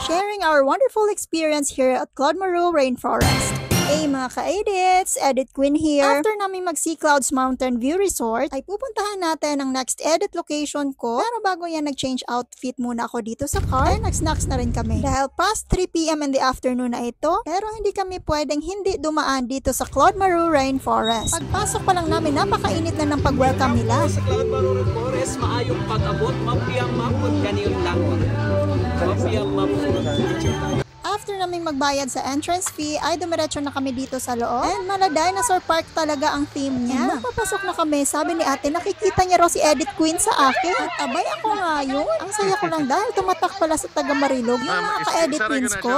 sharing our wonderful experience here at Claude Moreau Rainforest. Hey mga ka-edits, Edit Queen here. After namin mag-Sea Clouds Mountain View Resort, ay pupuntahan natin ang next edit location ko. Pero bago yan, nag-change outfit muna ako dito sa car. And nag-snacks na rin kami. Dahil past 3 p.m. in the afternoon na ito, pero hindi kami pwedeng hindi dumaan dito sa Claude Moreau Rainforest. Pagpasok pa lang namin, napakainit na ng pag-welcome nila. Sa Claude Moreau Rainforest, maayong pag-abot, mapiyang mapod kaniyon langon. Mapiyang mapod. After naming magbayad sa entrance fee, ay dumiretso na kami dito sa loob. And Mala Dinosaur Park talaga ang theme niya. Nung papasok na kami, sabi ni ate, nakikita niya raw si Edit Queen sa akin. At abay ako nga yun. Ang saya ko lang dahil tumatak pala sa taga Marilog yung mga ka-edit queens ko.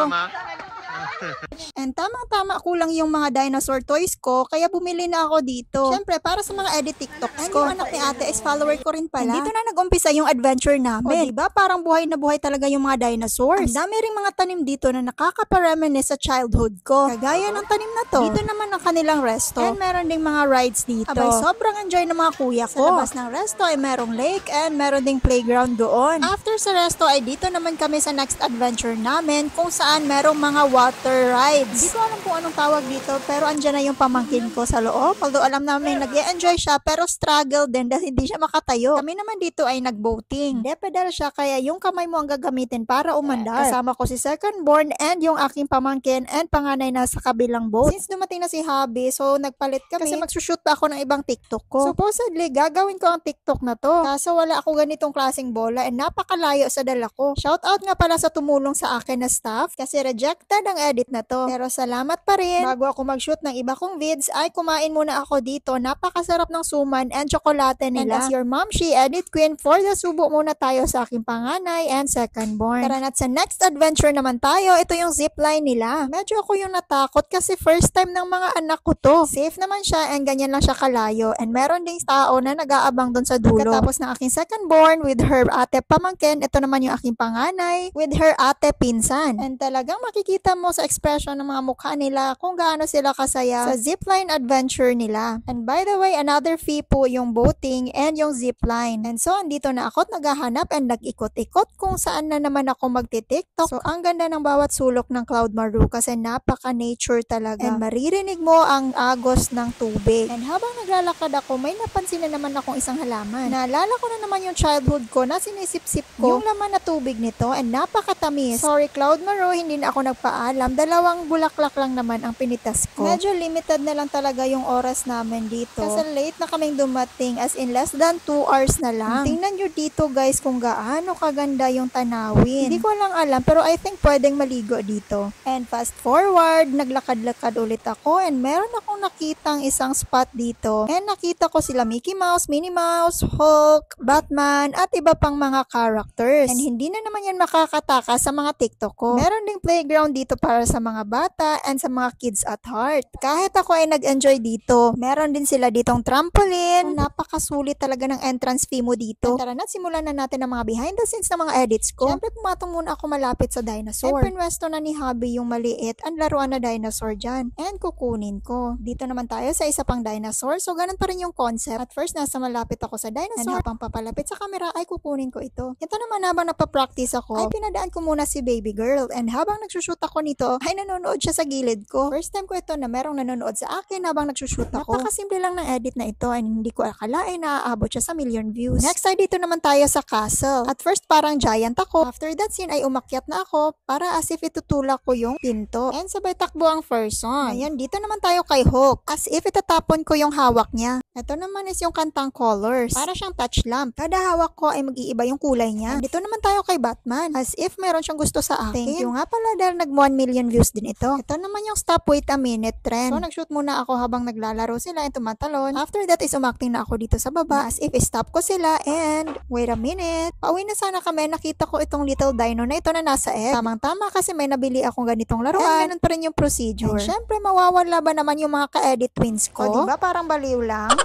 And tamang-tama kulang yung mga dinosaur toys ko, kaya bumili na ako dito. Syempre, para sa mga edit TikToks ko. And yung anak ni ate is follower ko rin pala. And dito na nag-umpisa yung adventure namin. O diba, parang buhay na buhay talaga yung mga dinosaurs. Ang dami ring mga tanim dito na nakaka-reminisce sa childhood ko. Kagaya ng tanim na to. Dito naman ang kanilang resto. And meron ding mga rides dito. Abay, sobrang enjoy ng mga kuya ko. Sa labas ng resto ay merong lake and meron ding playground doon. After sa resto ay dito naman kami sa next adventure namin kung saan merong mga water rides. Hindi ko alam kung anong tawag dito, pero andyan na yung pamangkin ko sa loob. Although alam namin nag-e-enjoy siya, pero struggle din dahil hindi siya makatayo. Kami naman dito ay nag-boating. Pedal siya, kaya yung kamay mo ang gagamitin para umandar. Kasama ko si second born and yung aking pamangkin and panganay na sa kabilang boat. Since dumating na si Hubby, so nagpalit kami kasi magsushoot pa ako ng ibang TikTok ko. Supposedly, gagawin ko ang TikTok na to. Kaso wala ako ganitong klaseng bola and napakalayo sa dala ko. Shoutout nga pala sa tumulong sa akin na staff kasi rejected ang edit na to. Pero salamat pa rin. Bago ako mag-shoot ng iba kong vids, ay kumain muna ako dito. Napakasarap ng suman and tsokolate nila. And as your mom, she Edit Queen, for the subo muna tayo sa aking panganay and second born. Tara na't sa next adventure naman tayo. Ito yung zipline nila. Medyo ako yung natakot kasi first time ng mga anak ko to. Safe naman siya and ganyan lang siya kalayo. And meron ding tao na nag-aabang dun sa dulo. Pagkatapos ng aking second born with her ate pamangkin, ito naman yung aking panganay with her ate pinsan. And talagang makikita mo sa expression ng mga mukha nila kung gaano sila kasaya sa zipline adventure nila. And by the way, another fee po yung boating and yung zipline. And so, andito na ako at naghahanap and nag-ikot-ikot kung saan na naman ako magti-TikTok. So, ang ganda ng bawat sulok ng Claude Moreau kasi napaka-nature talaga. And maririnig mo ang agos ng tubig. And habang naglalakad ako, may napansin na naman akong isang halaman. Naalala ko na naman yung childhood ko na sinisip-sip ko yung laman na tubig nito and napakatamis. Sorry Claude Moreau, hindi na ako nagpaalam. Dalawang bulaklak lang naman ang pinitas ko. Medyo limited na lang talaga yung oras namin dito. Kasi late na kaming dumating, as in less than 2 hours na lang. Tingnan nyo dito guys kung gaano kaganda yung tanawin. Hindi ko lang alam pero I think pwedeng maligo dito. And fast forward, naglakad-lakad ulit ako and meron akong nakitang isang spot dito. And nakita ko sila Mickey Mouse, Minnie Mouse, Hulk, Batman, at iba pang mga characters. And hindi na naman yan makakataka sa mga TikTok ko. Meron ding playground dito para sa mga bata and sa mga kids at heart. Kahit ako ay nag-enjoy dito, meron din sila ditong trampoline. Napakasulit talaga ng entrance fee mo dito. Tara na, simulan na natin ang mga behind the scenes ng mga edits ko. Siyempre, pumatong muna ako malapit sa dinosaur. And pinwesto na ni Hubby yung maliit ang laruan na dinosaur dyan. And kukunin ko. Dito naman tayo sa isa pang dinosaur. So, ganun pa rin yung concept. At first, nasa malapit ako sa dinosaur. And habang papalapit sa camera, ay kukunin ko ito. Ito naman habang napapractice ako, ay pinadaan ko muna si baby girl. And habang nagsushoot ako nito, ay nanonood siya sa gilid ko. First time ko ito na merong nanonood sa akin habang nagsushoot ako. Napakasimple lang ng edit na ito and hindi ko akalain na aabot siya sa million views. Next ay dito naman tayo sa castle. At first parang giant ako. After that scene ay umakyat na ako para as if itutulak ko yung pinto. And sabay takbo ang person. Ayan, dito naman tayo kay Hulk. As if itatapon ko yung hawak niya. Ito naman is yung kantang Colors. Para siyang touch lamp. Kada hawak ko ay mag-iiba yung kulay niya. And dito naman tayo kay Batman. As if meron siyang gusto sa akin. Thank you nga pala dahil nag 1 million views din ito. Ito naman yung stop wait a minute trend. So nag-shoot muna ako habang naglalaro sila and tumatalon. After that is umakting na ako dito sa baba as if stop ko sila and wait a minute. Pauwi na sana kami. Nakita ko itong little dino na ito na nasa egg. Tamang-tama kasi may nabili akong ganitong laruan. And ganun pa rin yung procedure. And syempre mawawala ba naman yung mga ka-edit twins ko? O diba parang baliw lang?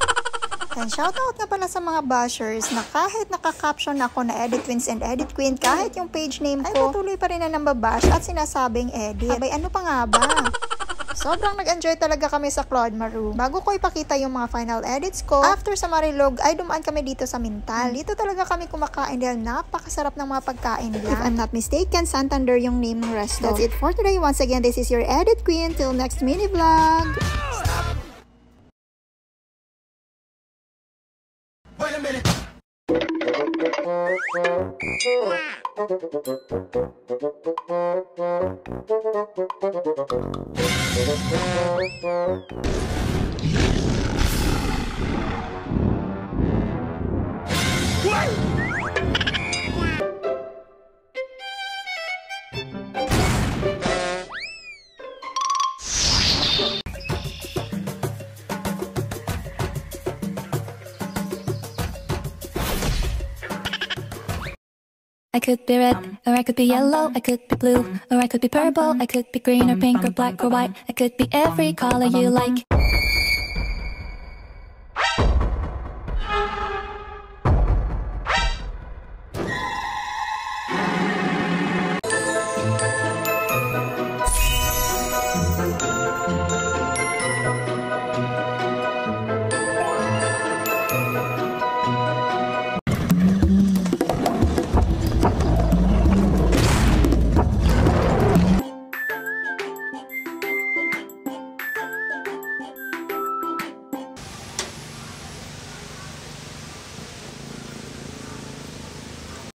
And shoutout na pala sa mga bashers na kahit naka-caption ako na Edit Twins and Edit Queen, kahit yung page name ko, ay patuloy pa rin na nambabash at sinasabing edit. Abay, ano pa nga ba? Sobrang nag-enjoy talaga kami sa Claude Maru. Bago ko ipakita yung mga final edits ko, after sa Marilog ay dumaan kami dito sa Mintal. Dito talaga kami kumakain dahil napakasarap ng mga pagkain nila. If I'm not mistaken, Santander yung name ng resto. That's it for today. Once again, this is your Edit Queen. Till next mini vlog! Wait a minute. I could be red, or I could be yellow, I could be blue, or I could be purple, I could be green or pink or black or white, I could be every color you like.